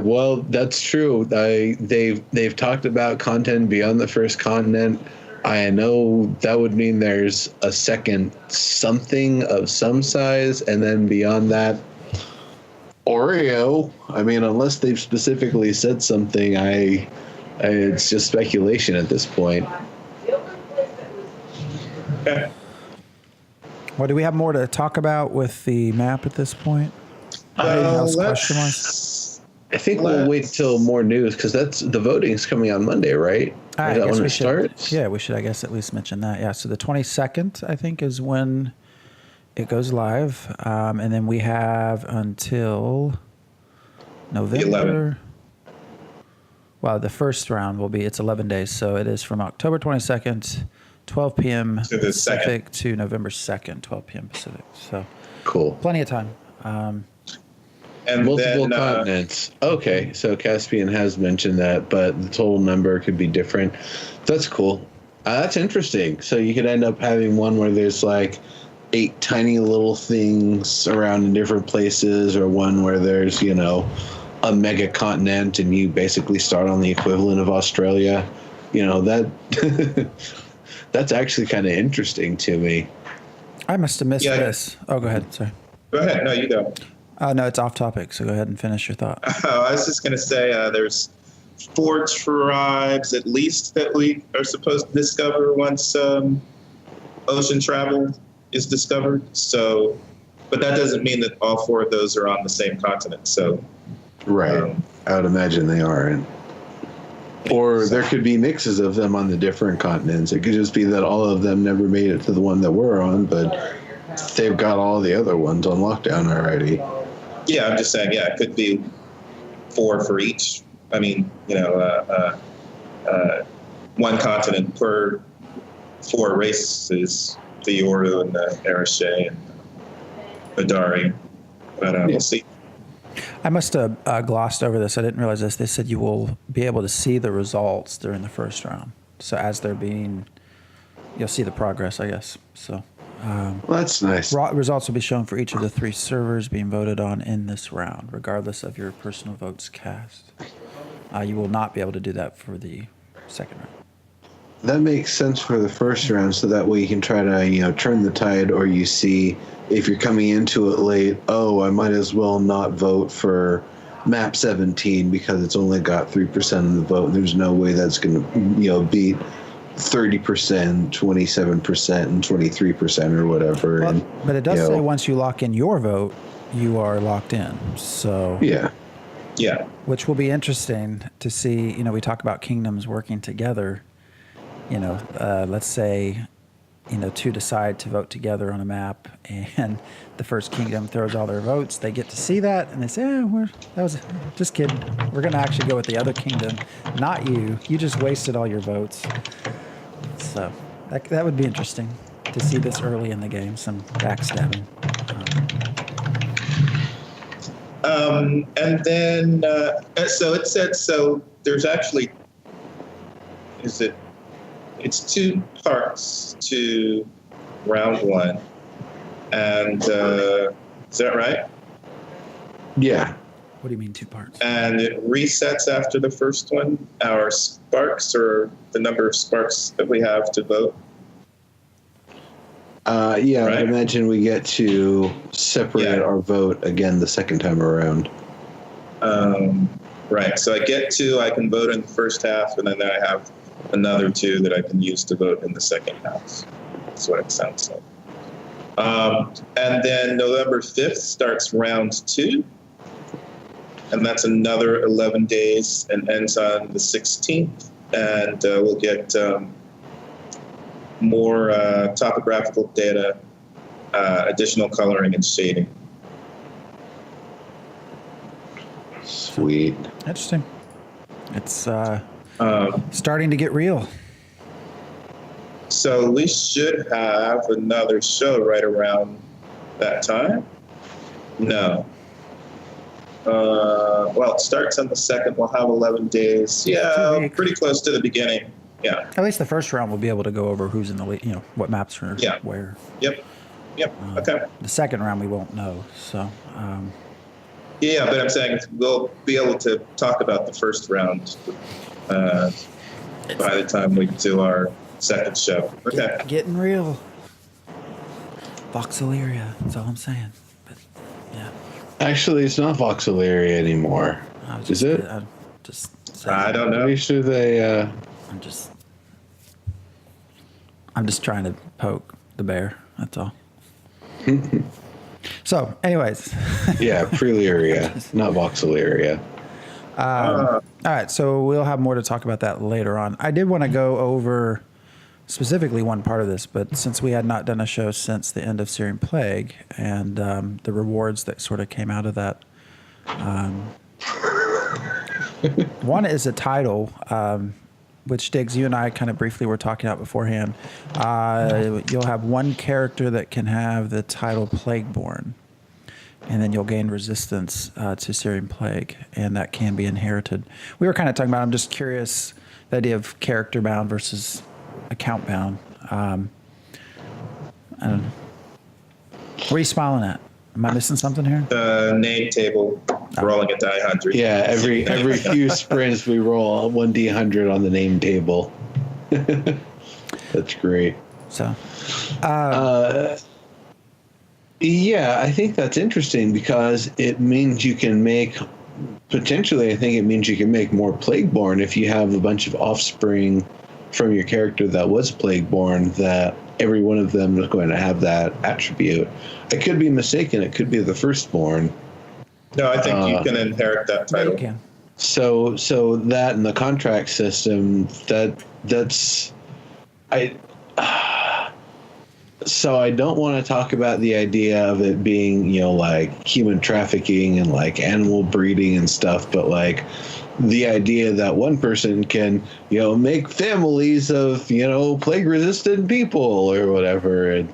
Speaker 4: well, that's true. They've talked about content beyond the first continent. I know that would mean there's a second something of some size, and then beyond that, Oreo. I mean, unless they've specifically said something, it's just speculation at this point.
Speaker 3: okay.
Speaker 2: Well, do we have more to talk about with the map at this point? Anything else question wise?
Speaker 4: I think we'll wait till more news, because the voting's coming on Monday, right?
Speaker 2: I
Speaker 4: Is that
Speaker 2: guess
Speaker 4: when
Speaker 2: we
Speaker 4: it
Speaker 2: should.
Speaker 4: starts?
Speaker 2: Yeah, we should. I guess at least mention that. Yeah. So the 22nd, I think, is when it goes live, and then we have until November. Well, the first round will be. It's 11 days, so it is from October 22nd, 12 p.m.
Speaker 3: To the
Speaker 2: Pacific to November 2nd, 12 p.m. Pacific. So
Speaker 4: Cool.
Speaker 2: plenty of time.
Speaker 3: And
Speaker 4: Multiple
Speaker 3: then,
Speaker 4: continents. Okay, so Caspian has mentioned that, but the total number could be different. That's cool. That's interesting. So you could end up having one where there's 8 tiny little things around in different places, or one where there's, a mega continent and you basically start on the equivalent of Australia. That that's actually kind of interesting to me.
Speaker 2: I must have missed
Speaker 3: Yeah.
Speaker 2: this. Oh, go ahead. Sorry.
Speaker 3: go ahead. No, you go.
Speaker 2: No, it's off topic. So go ahead and finish your thought.
Speaker 3: I was just going to say there's 4 tribes at least that we are supposed to discover once ocean travel is discovered. So, but that doesn't mean that all 4 of those are on the same continent. So,
Speaker 4: Right. I would imagine they aren't. Or there could be mixes of them on the different continents. It could just be that all of them never made it to the one that we're on, but they've got all the other ones on lockdown already.
Speaker 3: yeah, I'm just saying, yeah, it could be 4 for each. I mean, one continent per 4 races, the Yoru and the Arishe and the Dari. But we'll see.
Speaker 2: I must have glossed over this. I didn't realize this. They said you will be able to see the results during the first round. So as they're being, you'll see the progress, I guess. So
Speaker 4: Well, that's nice.
Speaker 2: results will be shown for each of the 3 servers being voted on in this round, regardless of your personal votes cast. You will not be able to do that for the second round.
Speaker 4: That makes sense for the first round, so that way you can try to, turn the tide, or you see if you're coming into it late, oh, I might as well not vote for map 17 because it's only got 3% of the vote. There's no way that's going to, beat 30%, 27%, and 23% or whatever.
Speaker 2: Well,
Speaker 4: and,
Speaker 2: but it does say once you lock in your vote, you are locked in. So
Speaker 4: yeah.
Speaker 2: which will be interesting to see. We talk about kingdoms working together. Let's say, 2 decide to vote together on a map, and the first kingdom throws all their votes. They get to see that, and they say, that was just kidding. We're going to actually go with the other kingdom, not you. You just wasted all your votes. So that would be interesting to see this early in the game, some backstabbing.
Speaker 3: And then, so it said, so there's actually, it's 2 parts to round 1. And is that right?
Speaker 4: Yeah.
Speaker 2: What do you mean 2 parts?
Speaker 3: And it resets after the first one. Our sparks, or the number of sparks that we have to vote.
Speaker 4: Yeah,
Speaker 3: right?
Speaker 4: I imagine we get to separate our vote again the second time around.
Speaker 3: Right. So I get 2, I can vote in the first half, and then I have another 2 that I can use to vote in the second half. That's what it sounds like. And then November 5th starts round 2. And that's another 11 days and ends on the 16th. And we'll get more topographical data, additional coloring and shading.
Speaker 4: Sweet.
Speaker 2: Interesting. It's starting to get real.
Speaker 3: So we should have another show right around that time. No. Well, it starts on the 2nd. We'll have 11 days. Yeah, pretty close to the beginning. Yeah.
Speaker 2: At least the first round we'll be able to go over who's in the lead, what maps are where.
Speaker 3: Yep. Okay.
Speaker 2: The second round we won't know. So.
Speaker 3: Yeah, but I'm saying we'll be able to talk about the first round by the time we do our second show. Okay.
Speaker 2: Getting real. Vox Elyria, that's all I'm saying. But yeah.
Speaker 4: Actually, it's not Vox Elyria anymore. Is it?
Speaker 3: I don't know.
Speaker 4: Pretty sure they.
Speaker 2: I'm just trying to poke the bear. That's all. So, anyways.
Speaker 4: Yeah, pre-Elyria, not Vox Elyria.
Speaker 2: All right, so we'll have more to talk about that later on. I did want to go over specifically one part of this, but since we had not done a show since the end of Searing Plague and the rewards that sort of came out of that, one is a title, which Diggs, you and I kind of briefly were talking about beforehand. You'll have one character that can have the title Plagueborn, and then you'll gain resistance to Searing Plague, and that can be inherited. We were kind of talking about, I'm just curious, the idea of character bound versus account bound. I don't know. What are you smiling at? Am I missing something here?
Speaker 3: The name table, rolling a die 100.
Speaker 4: Yeah, every few sprints we roll 1d100 on the name table. That's great.
Speaker 2: So,
Speaker 4: yeah, I think that's interesting because it means you can make, potentially, I think it means you can make more Plagueborn if you have a bunch of offspring from your character that was Plagueborn that every one of them is going to have that attribute. I could be mistaken. It could be the firstborn.
Speaker 3: No, I think you can inherit that
Speaker 2: Yeah,
Speaker 3: title.
Speaker 2: you can.
Speaker 4: So that in the contract system, that's I. So I don't want to talk about the idea of it being, like human trafficking and like animal breeding and stuff, but like the idea that one person can, make families of, plague-resistant people or whatever.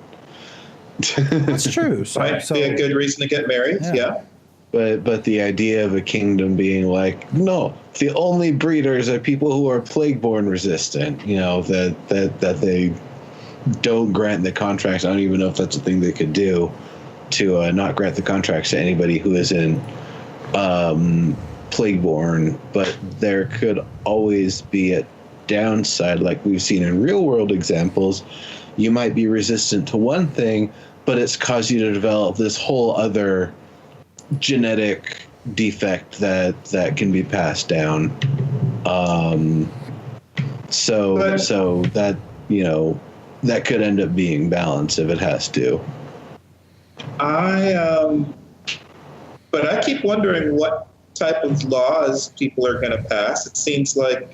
Speaker 2: It's true.
Speaker 3: Might be a good reason to get married. Yeah.
Speaker 4: But the idea of a kingdom being like, no, the only breeders are people who are plague-borne resistant. That they don't grant the contracts. I don't even know if that's a thing they could do, to not grant the contracts to anybody who is in plague-borne. But there could always be a downside, like we've seen in real-world examples. You might be resistant to one thing, but it's caused you to develop this whole other genetic defect that can be passed down. So that, that could end up being balanced if it has to.
Speaker 3: But I keep wondering what type of laws people are going to pass. It seems like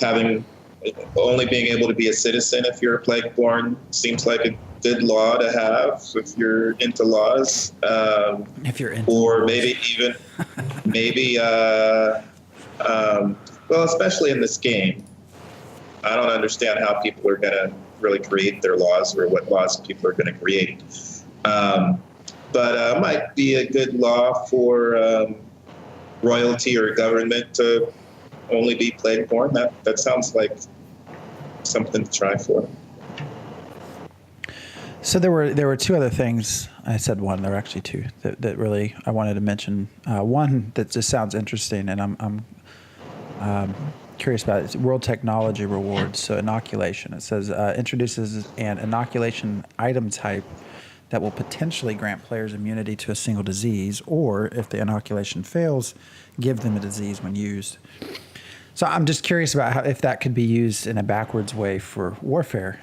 Speaker 3: having only being able to be a citizen if you're a plague-born seems like a good law to have if you're into laws.
Speaker 2: If you're into
Speaker 3: or
Speaker 2: laws.
Speaker 3: maybe well, especially in this game, I don't understand how people are going to really create their laws or what laws people are going to create. But it might be a good law for royalty or government to only be plague-born. That sounds like something to try for.
Speaker 2: So there were two other things. I said one. There were actually two that really I wanted to mention. One that just sounds interesting, and I'm curious about it. It's World Technology Rewards. So inoculation. It says introduces an inoculation item type that will potentially grant players immunity to a single disease, or if the inoculation fails, give them a disease when used. So I'm just curious about if that could be used in a backwards way for warfare.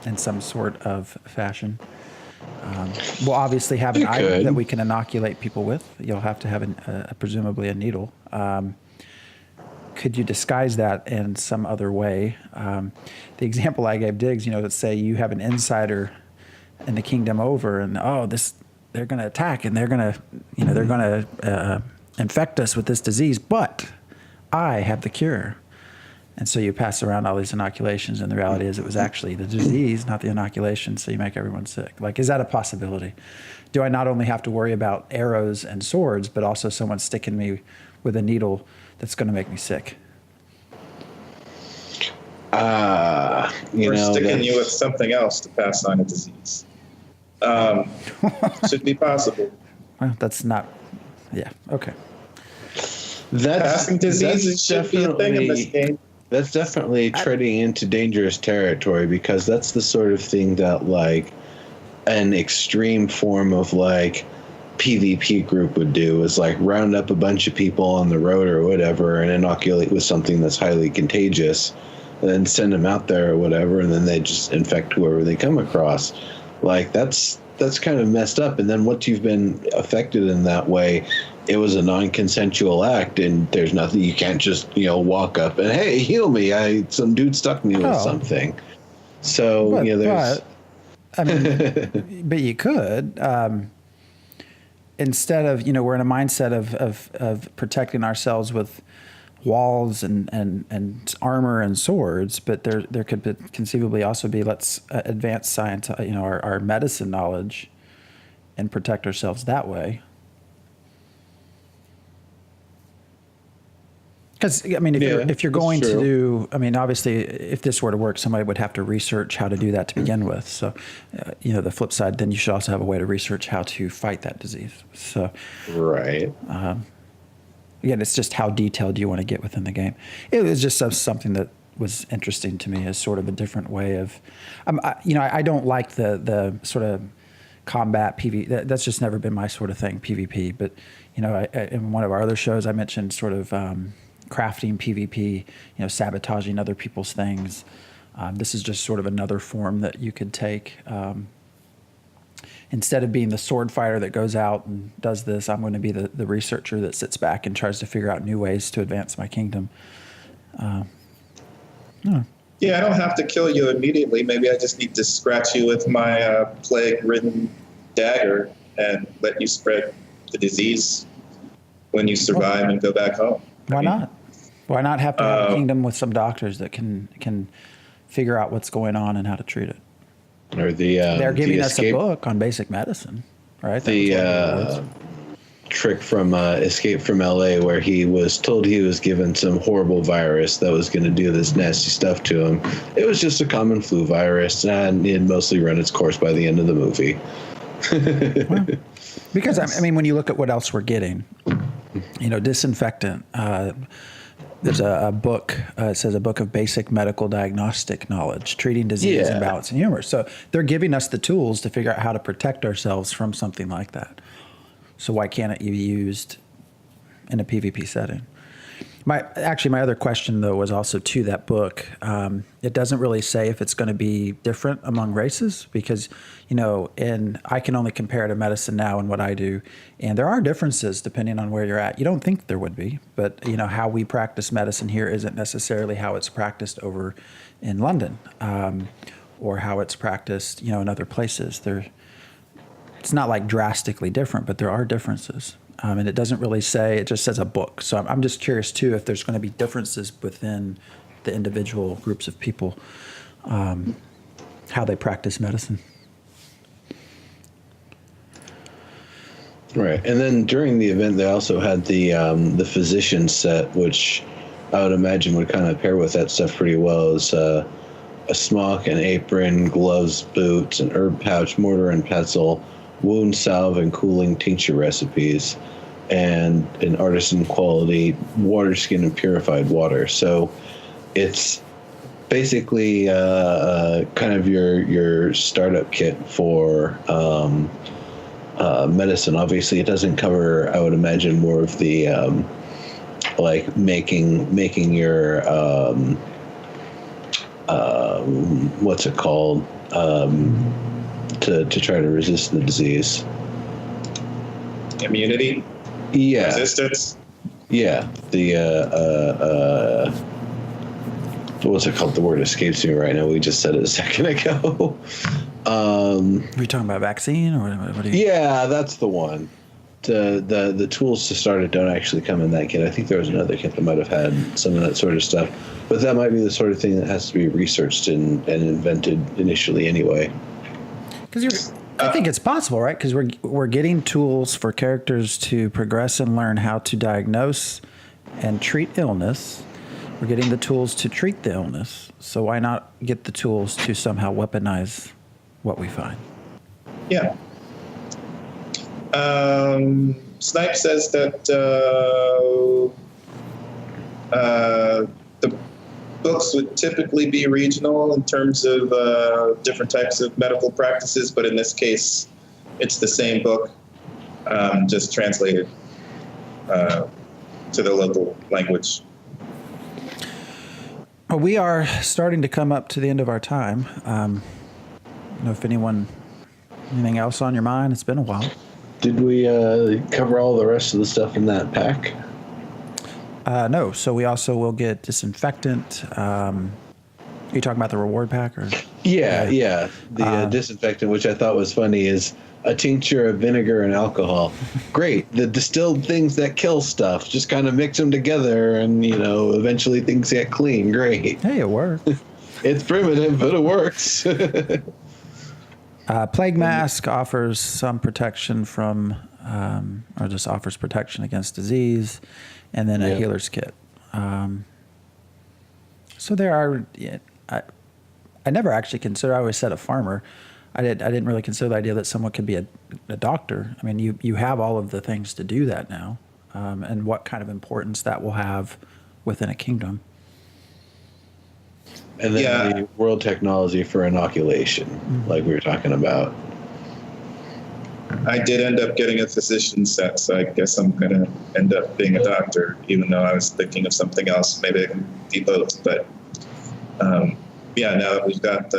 Speaker 2: In some sort of fashion. We'll obviously have an item that we can inoculate people with. You'll have to have presumably a needle. Could you disguise that in some other way? The example I gave Diggs, let's say you have an insider in the kingdom over, and they're going to attack, and they're going to infect us with this disease, but I have the cure. And so you pass around all these inoculations, and the reality is it was actually the disease, not the inoculation, so you make everyone sick. Like, is that a possibility? Do I not only have to worry about arrows and swords, but also someone sticking me with a needle that's going to make me sick?
Speaker 3: Or sticking you with something else to pass on a disease. Should be possible.
Speaker 2: Well, that's not... Yeah, okay.
Speaker 3: Passing diseases should be a thing in this game.
Speaker 4: That's definitely treading into dangerous territory, because that's the sort of thing that, like, an extreme form of, like, PvP group would do, is, like, round up a bunch of people on the road or whatever and inoculate with something that's highly contagious, and then send them out there or whatever, and then they just infect whoever they come across. Like, that's kind of messed up. And then once you've been affected in that way, it was a non-consensual act, and there's nothing, you can't just, walk up and, hey, heal me. Some dude stuck me with something. So, there's...
Speaker 2: but you could, instead of, we're in a mindset of protecting ourselves with walls and armor and swords, but there could conceivably also be, let's advance science, our medicine knowledge and protect ourselves that way. Because, if you're going to do, obviously, if this were to work, somebody would have to research how to do that to begin with. So, the flip side, then you should also have a way to research how to fight that disease. So,
Speaker 4: right.
Speaker 2: Again, it's just how detailed you want to get within the game. It was just something that was interesting to me as sort of a different way of, I don't like the sort of combat PvP. That's just never been my sort of thing, PvP. But, in one of our other shows, I mentioned sort of crafting, PvP, sabotaging other people's things. This is just sort of another form that you could take. Instead of being the sword fighter that goes out and does this, I'm going to be the researcher that sits back and tries to figure out new ways to advance my kingdom.
Speaker 3: Yeah, I don't have to kill you immediately. Maybe I just need to scratch you with my plague-ridden dagger and let you spread the disease when you survive and go back home.
Speaker 2: Why not? Why not have to have a kingdom with some doctors that can figure out what's going on and how to treat it?
Speaker 4: Or
Speaker 2: they're giving us a book on basic medicine, right?
Speaker 4: The trick from Escape from LA, where he was told he was given some horrible virus that was going to do this nasty stuff to him. It was just a common flu virus, and it had mostly run its course by the end of the movie.
Speaker 2: Well, because I mean, when you look at what else we're getting, disinfectant. There's a book. It says a book of basic medical diagnostic knowledge, treating disease and balance and humor. So they're giving us the tools to figure out how to protect ourselves from something like that. So why can't it be used in a PvP setting? My other question, though, was also to that book. It doesn't really say if it's going to be different among races because, and I can only compare to medicine now and what I do. And there are differences depending on where you're at. You don't think there would be, but, how we practice medicine here isn't necessarily how it's practiced over in London or how it's practiced, in other places. It's not like drastically different, but there are differences. And it doesn't really say, it just says a book. So I'm just curious, too, if there's going to be differences within the individual groups of people, how they practice medicine.
Speaker 4: Right. And then during the event, they also had the physician set, which I would imagine would kind of pair with that stuff pretty well. It's a smock, an apron, gloves, boots, an herb pouch, mortar and pestle, wound salve and cooling tincture recipes, and an artisan quality water skin and purified water. So it's basically kind of your startup kit for medicine. Obviously, it doesn't cover, I would imagine, more of the like making your what's it called? To try to resist the disease.
Speaker 3: Immunity?
Speaker 4: Yeah.
Speaker 3: Resistance?
Speaker 4: Yeah. The what's it called? The word escapes me right now. We just said it a second ago.
Speaker 2: Are you talking about vaccine or what are you?
Speaker 4: Yeah, that's the one. The tools to start it don't actually come in that kit. I think there was another kit that might have had some of that sort of stuff. But that might be the sort of thing that has to be researched and invented initially anyway.
Speaker 2: Because I think it's possible, right? Because we're getting tools for characters to progress and learn how to diagnose and treat illness. We're getting the tools to treat the illness. So why not get the tools to somehow weaponize what we find?
Speaker 3: Yeah. Snipe says that the books would typically be regional in terms of different types of medical practices, but in this case, it's the same book, just translated to the local language.
Speaker 2: Well, we are starting to come up to the end of our time. I don't know if anything else on your mind? It's been a while.
Speaker 4: Did we cover all the rest of the stuff in that pack?
Speaker 2: No. So we also will get disinfectant. Are you talking about the reward pack? Or?
Speaker 4: Yeah. The disinfectant, which I thought was funny, is a tincture of vinegar and alcohol. Great. The distilled things that kill stuff. Just kind of mix them together and, eventually things get clean. Great.
Speaker 2: Hey, it worked.
Speaker 4: It's primitive, but it works.
Speaker 2: Plague Mask offers some protection from, or just offers protection against disease, and then a healer's kit. So there are, I never actually considered, I always said a farmer. I didn't really consider the idea that someone could be a doctor. I mean, you have all of the things to do that now, and what kind of importance that will have within a kingdom.
Speaker 4: And then the world technology for inoculation, like we were talking about.
Speaker 3: I did end up getting a physician set, so I guess I'm going to end up being a doctor, even though I was thinking of something else. Maybe I can be both. But yeah, now that we've got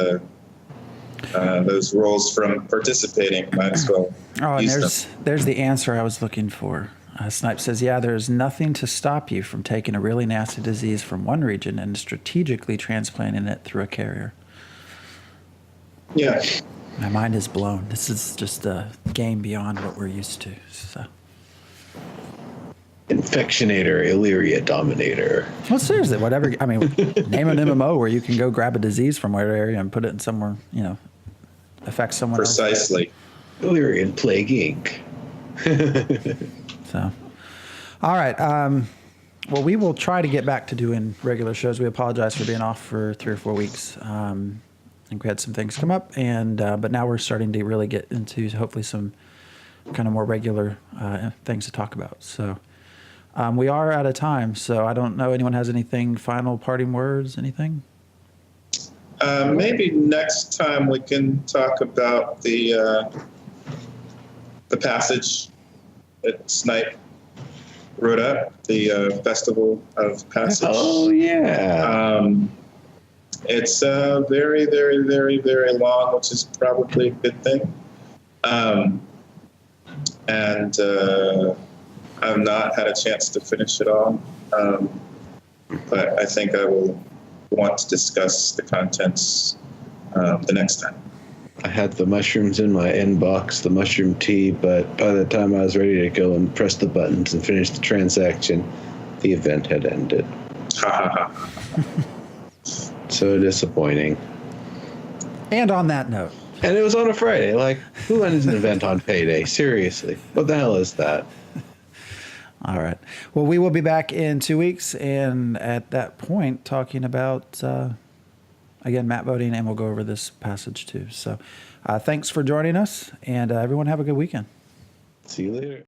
Speaker 3: those roles from participating, might as well use them.
Speaker 2: There's the answer I was looking for. Snipe says, yeah, there's nothing to stop you from taking a really nasty disease from one region and strategically transplanting it through a carrier.
Speaker 3: Yeah.
Speaker 2: My mind is blown. This is just a game beyond what we're used to. So.
Speaker 4: Infectionator, Elyria Dominator.
Speaker 2: Well, seriously, whatever. I mean, name an MMO where you can go grab a disease from one area and put it in somewhere, affect someone
Speaker 3: Precisely.
Speaker 2: else.
Speaker 4: Illyrian Plague Inc.
Speaker 2: So, all right. Well, we will try to get back to doing regular shows. We apologize for being off for 3 or 4 weeks. I think we had some things come up, but now we're starting to really get into hopefully some kind of more regular things to talk about. So we are out of time. So I don't know. Anyone has anything, final parting words, anything?
Speaker 3: Maybe next time we can talk about the passage that Snipe wrote up, the Festival of Passage.
Speaker 4: Oh, yeah.
Speaker 3: It's very, very, very, very long, which is probably a good thing. And I've not had a chance to finish it all. But I think I will want to discuss the contents the next time.
Speaker 4: I had the mushrooms in my inbox, the mushroom tea, but by the time I was ready to go and press the buttons and finish the transaction, the event had ended. So disappointing.
Speaker 2: And on that note.
Speaker 4: And it was on a Friday. Like, who ends an event on payday? Seriously. What the hell is that?
Speaker 2: All right. Well, we will be back in 2 weeks, and at that point, talking about, again, map voting, and we'll go over this passage too. So thanks for joining us, and everyone have a good weekend.
Speaker 4: See you later.